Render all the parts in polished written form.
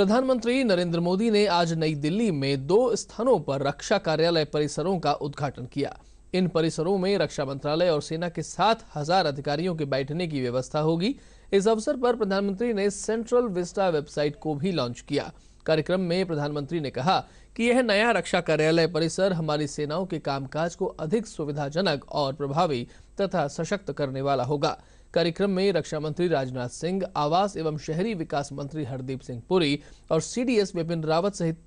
प्रधानमंत्री नरेंद्र मोदी ने आज नई दिल्ली में 2 स्थानों पर रक्षा कार्यालय परिसरों का उद्घाटन किया। इन परिसरों में रक्षा मंत्रालय और सेना के 7,000 अधिकारियों के बैठने की व्यवस्था होगी। इस अवसर पर प्रधानमंत्री ने सेंट्रल विस्टा वेबसाइट को भी लॉन्च किया। कार्यक्रम में प्रधानमंत्री ने कहा कि यह नया रक्षा कार्यालय परिसर हमारी सेनाओं के कामकाज को अधिक सुविधाजनक और प्रभावी तथा सशक्त करने वाला होगा। कार्यक्रम में रक्षा मंत्री राजनाथ सिंह, आवास एवं शहरी विकास मंत्री हरदीप सिंह पुरी और सीडीएस विपिन रावत सहित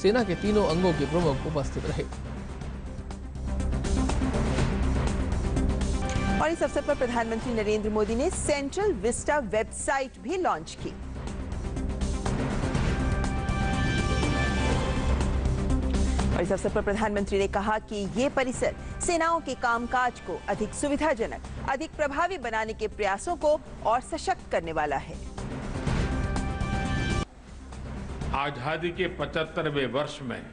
सेना के तीनों अंगों के प्रमुख उपस्थित रहे। और इस अवसर पर प्रधानमंत्री नरेंद्र मोदी ने सेंट्रल विस्टा वेबसाइट भी लॉन्च की। और इस अवसर पर प्रधानमंत्री ने कहा कि ये परिसर सेनाओं के कामकाज को अधिक सुविधाजनक, अधिक प्रभावी बनाने के प्रयासों को और सशक्त करने वाला है। आजादी के 75वें वर्ष में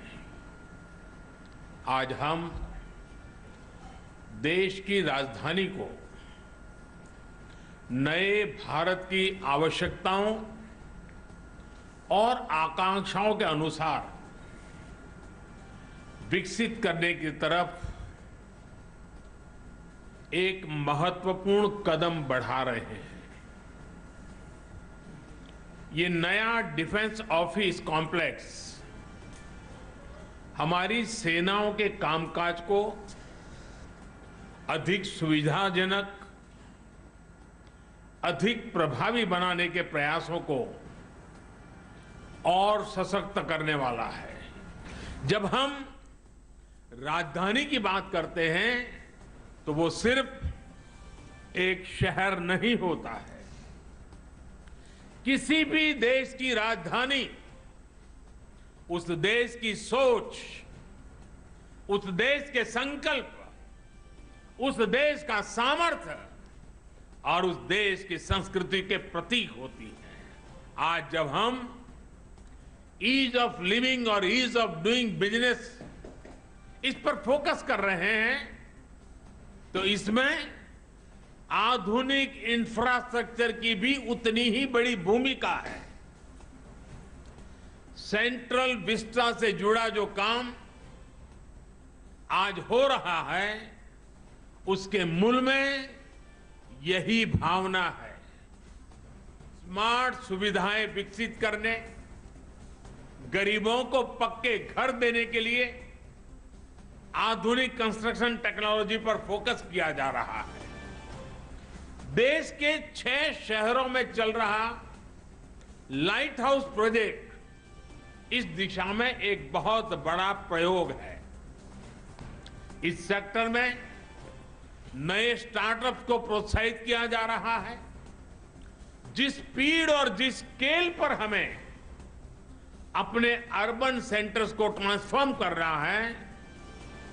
आज हम देश की राजधानी को नए भारत की आवश्यकताओं और आकांक्षाओं के अनुसार विकसित करने की तरफ एक महत्वपूर्ण कदम बढ़ा रहे हैं। ये नया डिफेंस ऑफिस कॉम्प्लेक्स हमारी सेनाओं के कामकाज को अधिक सुविधाजनक, अधिक प्रभावी बनाने के प्रयासों को और सशक्त करने वाला है। जब हम राजधानी की बात करते हैं तो वो सिर्फ एक शहर नहीं होता है। किसी भी देश की राजधानी उस देश की सोच, उस देश के संकल्प, उस देश का सामर्थ्य और उस देश की संस्कृति के प्रतीक होती है। आज जब हम ईज ऑफ लिविंग और ईज ऑफ डूइंग बिजनेस इस पर फोकस कर रहे हैं तो इसमें आधुनिक इंफ्रास्ट्रक्चर की भी उतनी ही बड़ी भूमिका है। सेंट्रल विस्टा से जुड़ा जो काम आज हो रहा है उसके मूल में यही भावना है। स्मार्ट सुविधाएं विकसित करने, गरीबों को पक्के घर देने के लिए आधुनिक कंस्ट्रक्शन टेक्नोलॉजी पर फोकस किया जा रहा है। देश के 6 शहरों में चल रहा लाइट हाउस प्रोजेक्ट इस दिशा में एक बहुत बड़ा प्रयोग है। इस सेक्टर में नए स्टार्टअप्स को प्रोत्साहित किया जा रहा है। जिस स्पीड और जिस स्केल पर हमें अपने अर्बन सेंटर्स को ट्रांसफॉर्म कर रहा है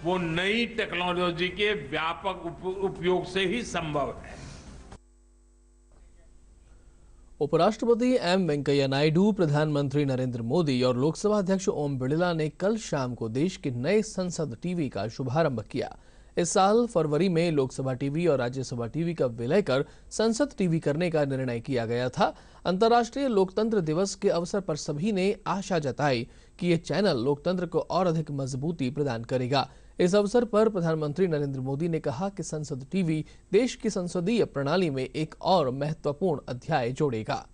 वो नई टेक्नोलॉजी के व्यापक उपयोग से ही संभव है। उपराष्ट्रपति एम वेंकैया नायडू, प्रधानमंत्री नरेंद्र मोदी और लोकसभा अध्यक्ष ओम बिड़ला ने कल शाम को देश के नए संसद टीवी का शुभारंभ किया। इस साल फरवरी में लोकसभा टीवी और राज्यसभा टीवी का विलय कर संसद टीवी करने का निर्णय किया गया था। अंतर्राष्ट्रीय लोकतंत्र दिवस के अवसर पर सभी ने आशा जताई कि ये चैनल लोकतंत्र को और अधिक मजबूती प्रदान करेगा। इस अवसर पर प्रधानमंत्री नरेंद्र मोदी ने कहा कि संसद टीवी देश की संसदीय प्रणाली में एक और महत्वपूर्ण अध्याय जोड़ेगा।